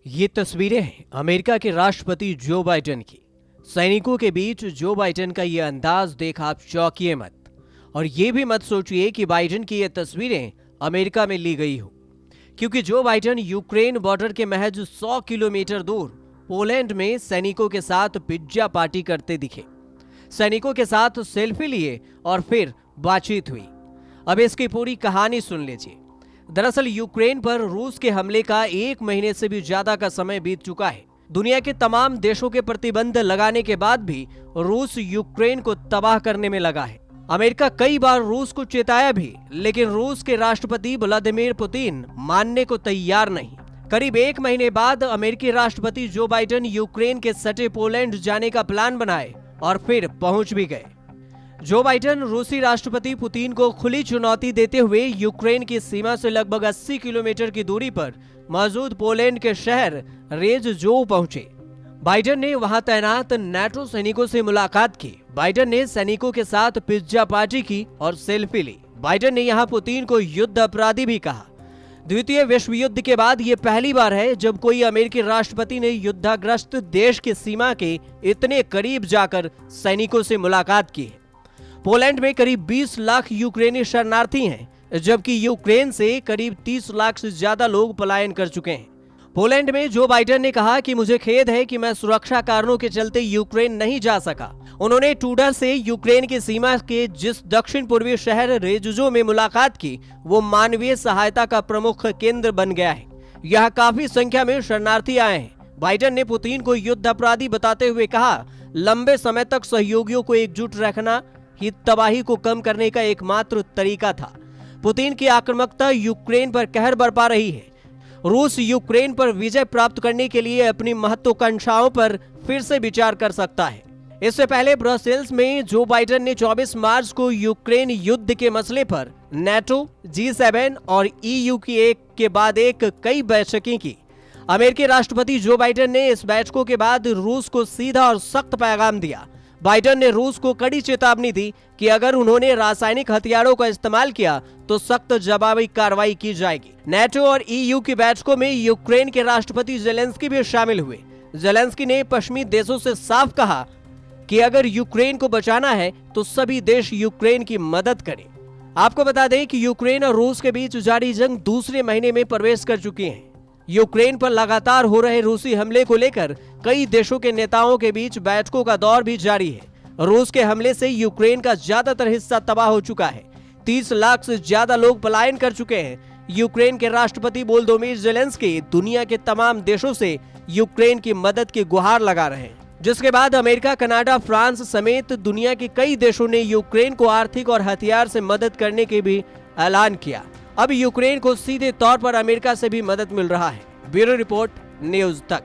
ये तस्वीरें हैं अमेरिका के राष्ट्रपति जो बाइडेन की। सैनिकों के बीच जो बाइडेन का ये अंदाज देख आप चौंकिए मत, और ये भी मत सोचिए कि बाइडेन की ये तस्वीरें अमेरिका में ली गई हो, क्योंकि जो बाइडेन यूक्रेन बॉर्डर के महज 100 किलोमीटर दूर पोलैंड में सैनिकों के साथ पिज्जा पार्टी करते दिखे। सैनिकों के साथ सेल्फी लिए और फिर बातचीत हुई। अब इसकी पूरी कहानी सुन लीजिए। दरअसल यूक्रेन पर रूस के हमले का 1 महीने से भी ज्यादा का समय बीत चुका है। दुनिया के तमाम देशों के प्रतिबंध लगाने के बाद भी रूस यूक्रेन को तबाह करने में लगा है। अमेरिका कई बार रूस को चेताया भी, लेकिन रूस के राष्ट्रपति व्लादिमीर पुतिन मानने को तैयार नहीं। करीब 1 महीने बाद अमेरिकी राष्ट्रपति जो बाइडेन यूक्रेन के सटे पोलैंड जाने का प्लान बनाए और फिर पहुंच भी गए। जो बाइडेन रूसी राष्ट्रपति पुतिन को खुली चुनौती देते हुए यूक्रेन की सीमा से लगभग 80 किलोमीटर की दूरी पर मौजूद पोलैंड के शहर रेजजोव पहुंचे। बाइडेन ने वहां तैनात नाटो सैनिकों से मुलाकात की। बाइडेन ने सैनिकों के साथ पिज्जा पार्टी की और सेल्फी ली। बाइडेन ने यहां पुतिन को युद्ध अपराधी भी कहा। द्वितीय विश्व युद्ध के बाद ये पहली बार है जब कोई अमेरिकी राष्ट्रपति ने युद्धग्रस्त देश की सीमा के इतने करीब जाकर सैनिकों से मुलाकात की है। पोलैंड में करीब 20 लाख यूक्रेनी शरणार्थी हैं, जबकि यूक्रेन से करीब 30 लाख से ज्यादा लोग पलायन कर चुके हैं। पोलैंड में जो बाइडेन ने कहा कि मुझे खेद है कि मैं सुरक्षा कारणों के चलते यूक्रेन नहीं जा सका। उन्होंने ट्विटर से यूक्रेन की सीमा के जिस दक्षिण पूर्वी शहर रेजजो में मुलाकात की, वो मानवीय सहायता का प्रमुख केंद्र बन गया है। यहाँ काफी संख्या में शरणार्थी आए हैं। बाइडेन ने पुतिन को युद्ध अपराधी बताते हुए कहा, लंबे समय तक सहयोगियों को एकजुट रखना ही तबाही को कम करने का एकमात्र तरीका था। पुतिन की आक्रामकता यूक्रेन पर कहर बरपा रही है। रूस यूक्रेन पर विजय प्राप्त करने के लिए अपनी महत्वाकांक्षाओं पर फिर से विचार कर सकता है। इससे पहले ब्रसेल्स में जो बाइडेन ने 24 मार्च को यूक्रेन युद्ध के मसले पर नाटो, G7 और EU की एक के बाद एक कई बैठकें की। अमेरिकी राष्ट्रपति जो बाइडेन ने इस बैठकों के बाद रूस को सीधा और सख्त पैगाम दिया। बाइडेन ने रूस को कड़ी चेतावनी दी कि अगर उन्होंने रासायनिक हथियारों का इस्तेमाल किया तो सख्त जवाबी कार्रवाई की जाएगी। नाटो और EU की बैठकों में यूक्रेन के राष्ट्रपति जेलेंस्की भी शामिल हुए। जेलेंस्की ने पश्चिमी देशों से साफ कहा कि अगर यूक्रेन को बचाना है तो सभी देश यूक्रेन की मदद करें। आपको बता दें कि यूक्रेन और रूस के बीच जारी जंग दूसरे महीने में प्रवेश कर चुकी है। यूक्रेन पर लगातार हो रहे रूसी हमले को लेकर कई देशों के नेताओं के बीच बैठकों का दौर भी जारी है। रूस के हमले से यूक्रेन का ज्यादातर हिस्सा तबाह हो चुका है। 30 लाख से ज्यादा लोग पलायन कर चुके हैं। यूक्रेन के राष्ट्रपति वोलोदिमीर ज़ेलेंस्की दुनिया के तमाम देशों से यूक्रेन की मदद की गुहार लगा रहे हैं, जिसके बाद अमेरिका, कनाडा, फ्रांस समेत दुनिया के कई देशों ने यूक्रेन को आर्थिक और हथियार से मदद करने के भी ऐलान किया। अब यूक्रेन को सीधे तौर पर अमेरिका से भी मदद मिल रहा है। ब्यूरो रिपोर्ट, न्यूज़ तक।